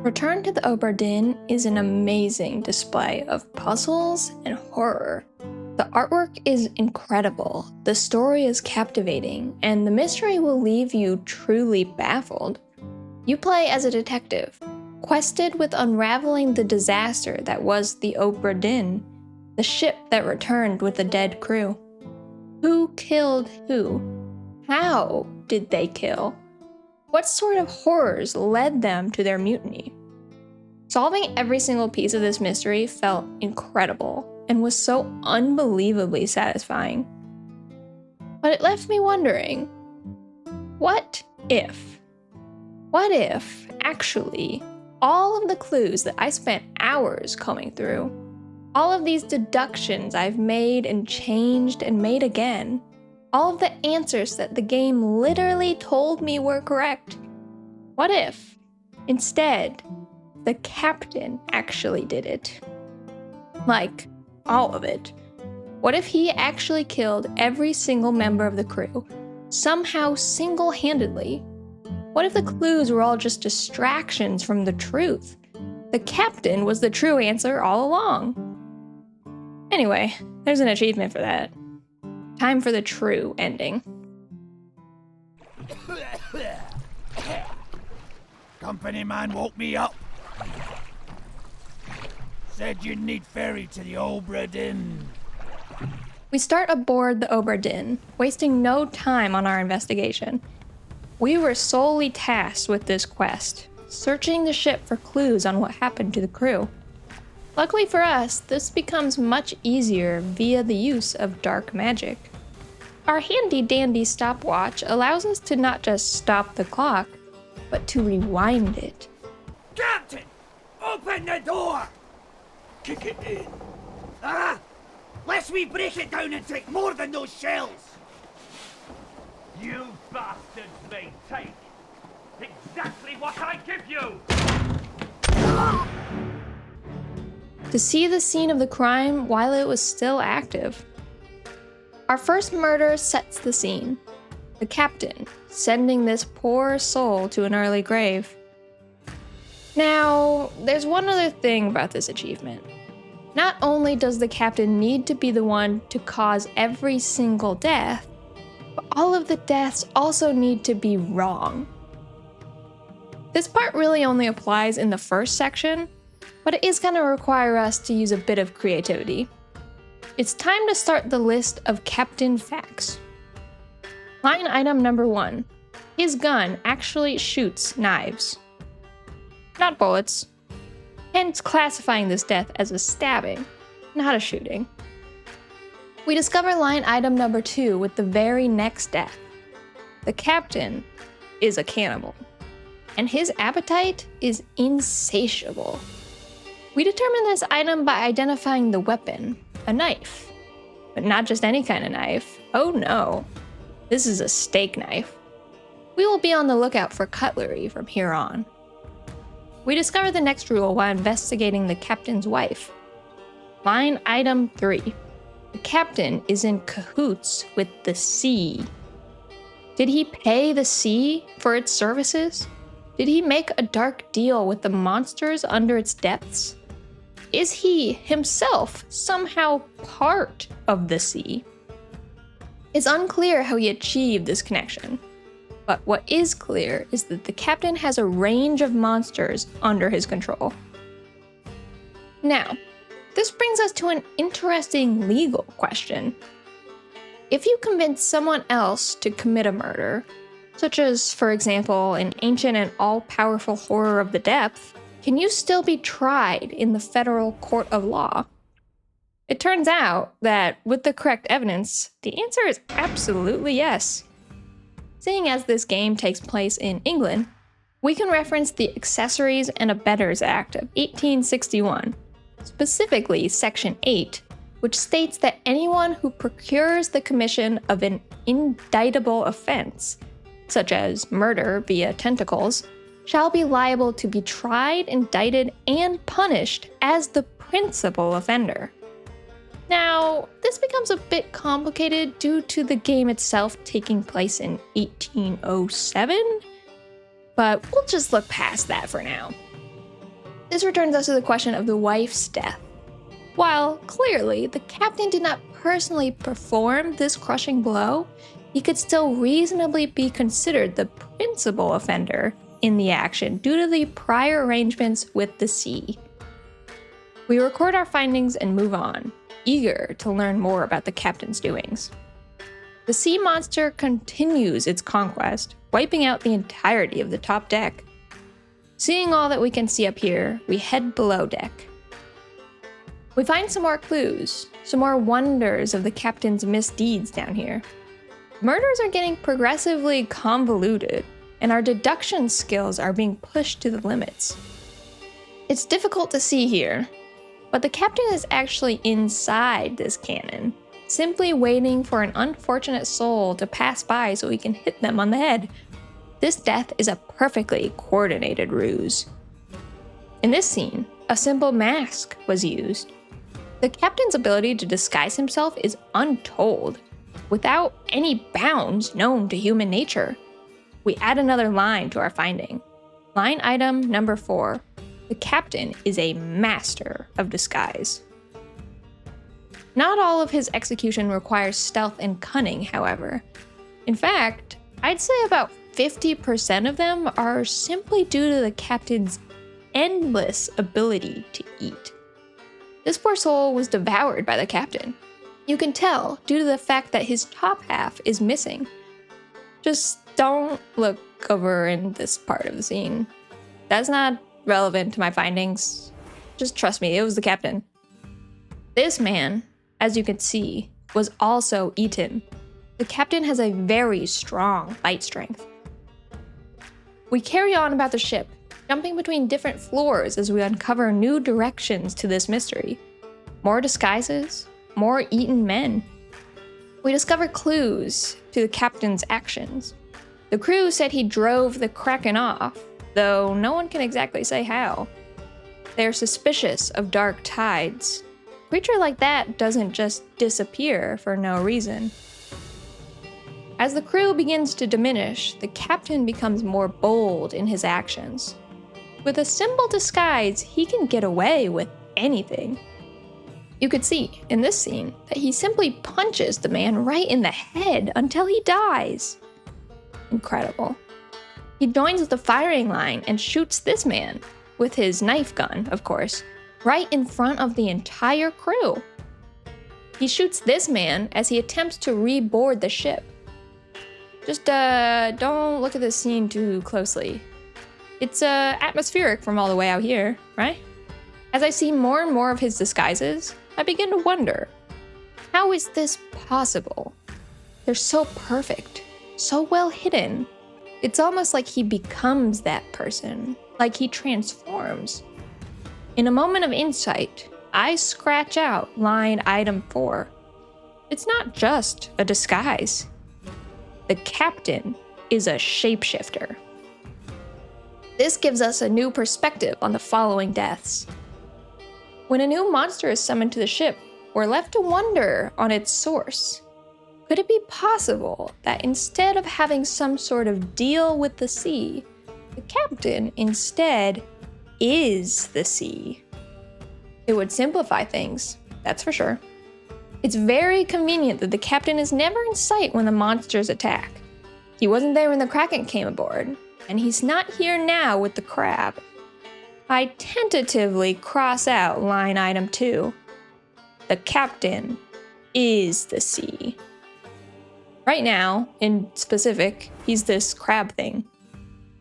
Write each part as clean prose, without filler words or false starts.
Return to the Obra Dinn is an amazing display of puzzles and horror. The artwork is incredible, the story is captivating, and the mystery will leave you truly baffled. You play as a detective, quested with unraveling the disaster that was the Obra Dinn, the ship that returned with a dead crew. Who killed who? How did they kill? What sort of horrors led them to their mutiny? Solving every single piece of this mystery felt incredible and was so unbelievably satisfying. But it left me wondering, what if? What if, actually, all of the clues that I spent hours combing through, all of these deductions I've made and changed and made again, all of the answers that the game literally told me were correct. What if, instead, the captain actually did it? Like, all of it. What if he actually killed every single member of the crew, somehow single-handedly? What if the clues were all just distractions from the truth? The captain was the true answer all along. Anyway, there's an achievement for that. Time for the true ending. Company man woke me up. Said you'd need ferry to the Obra Dinn. We start aboard the Obra Dinn, wasting no time on our investigation. We were solely tasked with this quest, searching the ship for clues on what happened to the crew. Luckily for us, this becomes much easier via the use of dark magic. Our handy-dandy stopwatch allows us to not just stop the clock, but to rewind it. Captain! Open the door! Kick it in. Lest we break it down and take more than those shells! You bastards may take exactly what I give you! To see the scene of the crime while it was still active. Our first murder sets the scene. The captain, sending this poor soul to an early grave. Now, there's one other thing about this achievement. Not only does the captain need to be the one to cause every single death, but all of the deaths also need to be wrong. This part really only applies in the first section, but it is going to require us to use a bit of creativity. It's time to start the list of captain facts. Line item number 1. His gun actually shoots knives, not bullets, hence classifying this death as a stabbing, not a shooting. We discover line item number 2 with the very next death. The captain is a cannibal, and his appetite is insatiable. We determine this item by identifying the weapon, a knife. But not just any kind of knife. Oh no, this is a steak knife. We will be on the lookout for cutlery from here on. We discover the next rule while investigating the captain's wife. Line item 3. The captain is in cahoots with the sea. Did he pay the sea for its services? Did he make a dark deal with the monsters under its depths? Is he himself somehow part of the sea? It's unclear how he achieved this connection, but what is clear is that the captain has a range of monsters under his control. Now, this brings us to an interesting legal question. If you convince someone else to commit a murder, such as, for example, an ancient and all-powerful horror of the depth, can you still be tried in the federal court of law? It turns out that, with the correct evidence, the answer is absolutely yes. Seeing as this game takes place in England, we can reference the Accessories and Abettors Act of 1861, specifically Section 8, which states that anyone who procures the commission of an indictable offense, such as murder via tentacles, shall be liable to be tried, indicted, and punished as the principal offender. Now, this becomes a bit complicated due to the game itself taking place in 1807, but we'll just look past that for now. This returns us to the question of the wife's death. While clearly the captain did not personally perform this crushing blow, he could still reasonably be considered the principal offender in the action due to the prior arrangements with the sea. We record our findings and move on, eager to learn more about the captain's doings. The sea monster continues its conquest, wiping out the entirety of the top deck. Seeing all that we can see up here, we head below deck. We find some more clues, some more wonders of the captain's misdeeds down here. Murders are getting progressively convoluted, and our deduction skills are being pushed to the limits. It's difficult to see here, but the captain is actually inside this cannon, simply waiting for an unfortunate soul to pass by so he can hit them on the head. This death is a perfectly coordinated ruse. In this scene, a simple mask was used. The captain's ability to disguise himself is untold, without any bounds known to human nature. We add another line to our finding. Line item number 4. The captain is a master of disguise. Not all of his execution requires stealth and cunning, however. In fact, I'd say about 50% of them are simply due to the captain's endless ability to eat. This poor soul was devoured by the captain. You can tell due to the fact that his top half is missing. Just don't look over in this part of the scene. That's not relevant to my findings. Just trust me, it was the captain. This man, as you can see, was also eaten. The captain has a very strong bite strength. We carry on about the ship, jumping between different floors as we uncover new directions to this mystery. More disguises, more eaten men. We discover clues to the captain's actions. The crew said he drove the Kraken off, though no one can exactly say how. They're suspicious of dark tides. A creature like that doesn't just disappear for no reason. As the crew begins to diminish, the captain becomes more bold in his actions. With a simple disguise, he can get away with anything. You could see in this scene that he simply punches the man right in the head until he dies. Incredible. He joins the firing line and shoots this man, with his knife gun, of course, right in front of the entire crew. He shoots this man as he attempts to reboard the ship. Just don't look at this scene too closely. It's atmospheric from all the way out here, right? As I see more and more of his disguises, I begin to wonder, how is this possible? They're so perfect, so well hidden. It's almost like he becomes that person, like he transforms. In a moment of insight, I scratch out line item 4. It's not just a disguise. The captain is a shapeshifter. This gives us a new perspective on the following deaths. When a new monster is summoned to the ship, we're left to wonder on its source. Could it be possible that instead of having some sort of deal with the sea, the captain instead is the sea? It would simplify things, that's for sure. It's very convenient that the captain is never in sight when the monsters attack. He wasn't there when the Kraken came aboard, and he's not here now with the crab. I tentatively cross out line item 2. The captain is the sea. Right now, in specific, he's this crab thing.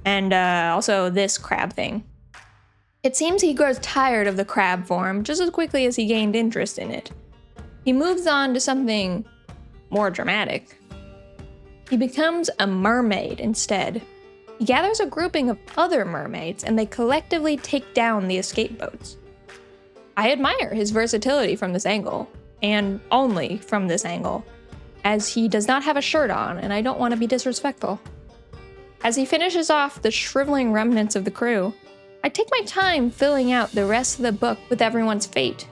And also this crab thing. It seems he grows tired of the crab form just as quickly as he gained interest in it. He moves on to something more dramatic. He becomes a mermaid instead. He gathers a grouping of other mermaids and they collectively take down the escape boats. I admire his versatility from this angle, and only from this angle, as he does not have a shirt on and I don't want to be disrespectful. As he finishes off the shriveling remnants of the crew, I take my time filling out the rest of the book with everyone's fate.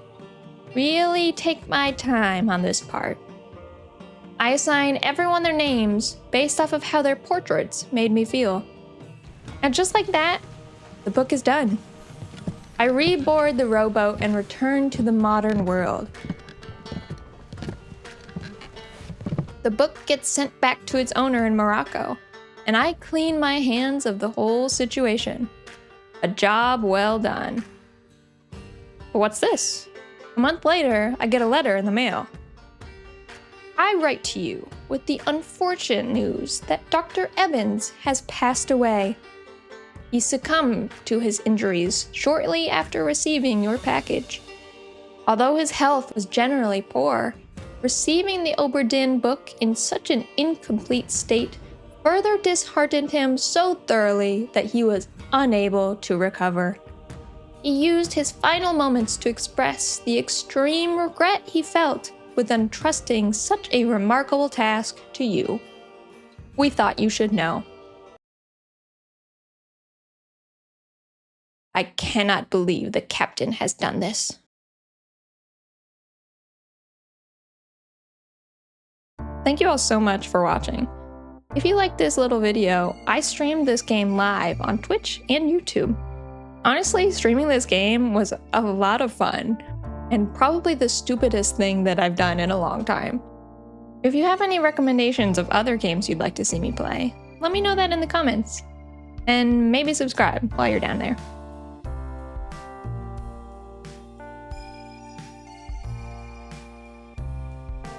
Really take my time on this part. I assign everyone their names based off of how their portraits made me feel. And just like that, the book is done. I reboard the rowboat and return to the modern world. The book gets sent back to its owner in Morocco, and I clean my hands of the whole situation. A job well done. But what's this? A month later, I get a letter in the mail. I write to you with the unfortunate news that Dr. Evans has passed away. He succumbed to his injuries shortly after receiving your package. Although his health was generally poor, receiving the Obra Dinn book in such an incomplete state further disheartened him so thoroughly that he was unable to recover. He used his final moments to express the extreme regret he felt with entrusting such a remarkable task to you. We thought you should know. I cannot believe the captain has done this. Thank you all so much for watching. If you liked this little video, I streamed this game live on Twitch and YouTube. Honestly, streaming this game was a lot of fun, and probably the stupidest thing that I've done in a long time. If you have any recommendations of other games you'd like to see me play, let me know that in the comments. And maybe subscribe while you're down there.